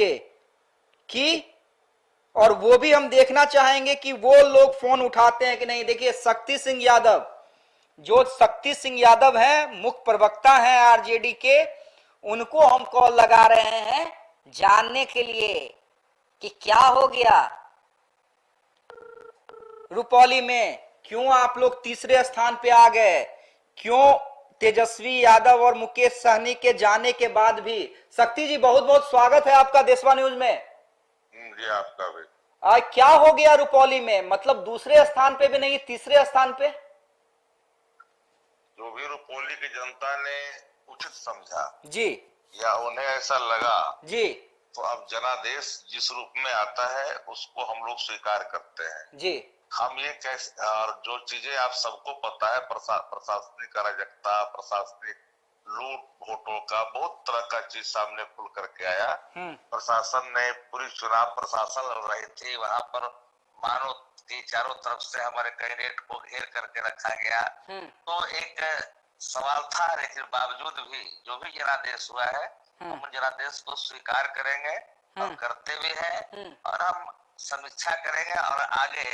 कि और वो भी हम देखना चाहेंगे कि वो लोग फोन उठाते हैं कि नहीं। देखिए शक्ति सिंह यादव, जो शक्ति सिंह यादव हैं, मुख्य प्रवक्ता हैं आरजेडी के, उनको हम कॉल लगा रहे हैं जानने के लिए कि क्या हो गया रुपौली में, क्यों आप लोग तीसरे स्थान पे आ गए, क्यों तेजस्वी यादव और मुकेश सहनी के जाने के बाद भी। शक्ति जी बहुत बहुत स्वागत है आपका देशवा न्यूज में। जी आपका भी। क्या हो गया रुपौली में, मतलब दूसरे स्थान पे भी नहीं तीसरे स्थान पे। जो भी रुपौली की जनता ने उचित समझा जी, या उन्हें ऐसा लगा जी, तो अब जनादेश जिस रूप में आता है उसको हम लोग स्वीकार करते हैं जी। हम ये कैसे, और जो चीजें आप सबको पता है, प्रशासनिक अराजकता, प्रशासनिक लूट घोटों का बहुत तरह का चीज सामने खुल करके आया। प्रशासन ने पूरी चुनाव प्रशासन लड़ रही थी, वहां पर मानो कि चारों तरफ से हमारे कैंडिडेट को घेर करके रखा गया। तो एक सवाल था, लेकिन बावजूद भी जो भी जनादेश हुआ है हम जनादेश को स्वीकार करेंगे और करते भी हैं, और हम समीक्षा करेंगे और आगे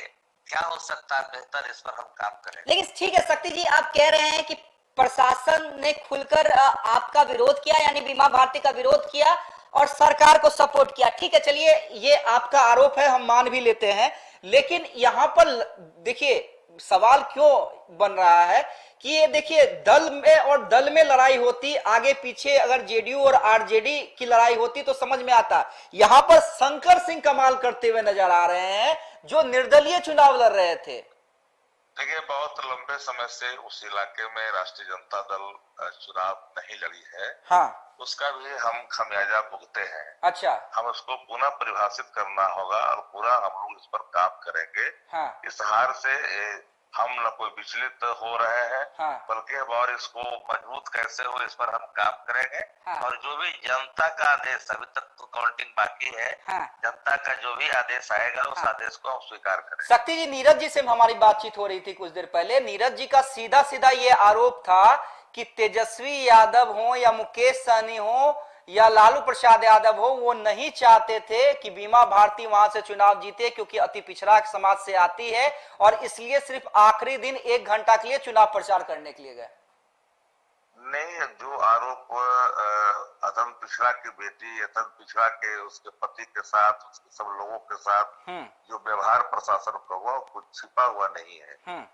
क्या हो सकता है बेहतर, इस पर हम काम करेंगे। लेकिन ठीक है शक्ति जी, आप कह रहे हैं कि प्रशासन ने खुलकर आपका विरोध किया, यानी बीमा भारती का विरोध किया और सरकार को सपोर्ट किया। ठीक है, चलिए ये आपका आरोप है, हम मान भी लेते हैं। लेकिन यहाँ पर देखिए सवाल क्यों बन रहा है कि ये देखिए दल में और दल में लड़ाई होती, आगे पीछे अगर जेडीयू और आरजेडी की लड़ाई होती तो समझ में आता। यहाँ पर शंकर सिंह कमाल करते हुए नजर आ रहे हैं जो निर्दलीय चुनाव लड़ रहे थे। देखिए बहुत लंबे समय से उस इलाके में राष्ट्रीय जनता दल चुनाव नहीं लड़ी है। हाँ, उसका भी हम खमियाजा भुगते हैं। अच्छा, हम उसको पुनः परिभाषित करना होगा और पूरा हम लोग इस पर काम करेंगे। हाँ, इस हार से हम न कोई विचलित हो रहे हैं, हाँ, बल्कि हम और इसको मजबूत कैसे हो इस पर हम काम करेंगे। हाँ, और जो भी जनता का आदेश, अभी तक तो काउंटिंग बाकी है, हाँ, जनता का जो भी आदेश आएगा उस आदेश को हम स्वीकार करेंगे। शक्ति जी, नीरज जी से हमारी बातचीत हो रही थी कुछ देर पहले, नीरज जी का सीधा सीधा ये आरोप था कि तेजस्वी यादव हो या मुकेश सहनी हो या लालू प्रसाद यादव हो, वो नहीं चाहते थे कि बीमा भारती वहां से चुनाव जीते, क्योंकि अति पिछड़ा समाज से आती है और इसलिए सिर्फ आखिरी दिन 1 घंटा के लिए चुनाव प्रचार करने के लिए गए। नहीं, जो आरोप अधम पिछड़ा की बेटी, अधम पिछड़ा के उसके पति के साथ, उसके सब लोगों के साथ जो व्यवहार प्रशासन का हुआ कुछ छिपा हुआ नहीं है।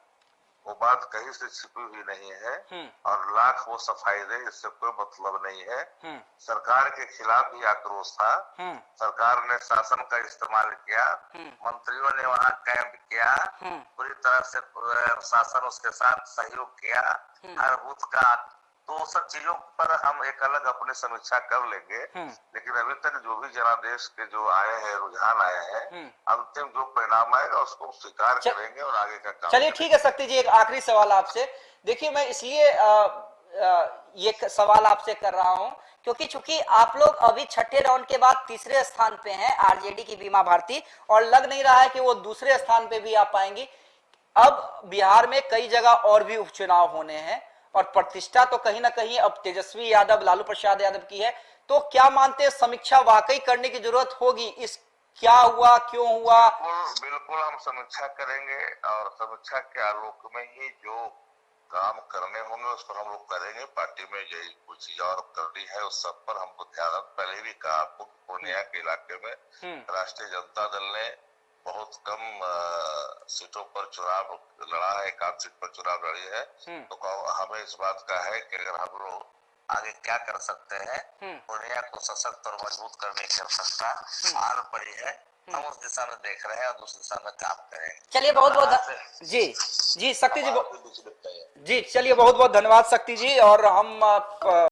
वो बात कहीं से छिपी हुई नहीं है और लाख वो सफाई दे, इससे कोई मतलब नहीं है। सरकार के खिलाफ भी आक्रोश था, सरकार ने शासन का इस्तेमाल किया, मंत्रियों ने वहाँ कैंप किया, पूरी तरह से शासन उसके साथ सहयोग किया हर बूथ का। तो सब चीजों पर हम एक अलग अपनी समीक्षा कर लेंगे, लेकिन अभी तक जो भी जनादेश के जो आए हैं, रुझान आए हैं, अंतिम जो परिणाम आएगा उसको स्वीकार करेंगे और आगे का काम। चलिए ठीक है शक्ति जी, एक आखिरी सवाल आपसे। देखिए मैं इसलिए ये सवाल आपसे कर रहा हूं क्योंकि चूंकि आप लोग अभी छठे राउंड के बाद तीसरे स्थान पे हैं आरजेडी की बीमा भारती, और लग नहीं रहा है कि वो दूसरे स्थान पे भी आ पाएंगी। अब बिहार में कई जगह और भी उपचुनाव होने हैं और प्रतिष्ठा तो कहीं ना कहीं अब तेजस्वी यादव, लालू प्रसाद यादव की है। तो क्या मानते हैं समीक्षा वाकई करने की जरूरत होगी, इस क्या हुआ, क्यों हुआ? बिल्कुल हम समीक्षा करेंगे और समीक्षा के आलोक में ही जो काम करने होंगे उस पर हम लोग करेंगे। पार्टी में यही कुछ चीज और करनी है उस सब पर हमको ध्यान, पहले भी कहा आपको पूर्णिया के इलाके में राष्ट्रीय जनता दल ने बहुत कम सीटों पर चुनाव लड़ा है, 1 सीट पर चुनाव लड़ी है। तो हमें इस बात का है कि अगर हम लोग आगे क्या कर सकते हैं, पूर्णिया को सशक्त और मजबूत करने की आवश्यकता आड़ पड़ी है, हम उस दिशा में देख रहे हैं और दूसरी दिशा में काम करेंगे। चलिए बहुत बहुत जी शक्ति जी, जी चलिए बहुत बहुत धन्यवाद शक्ति जी। और हम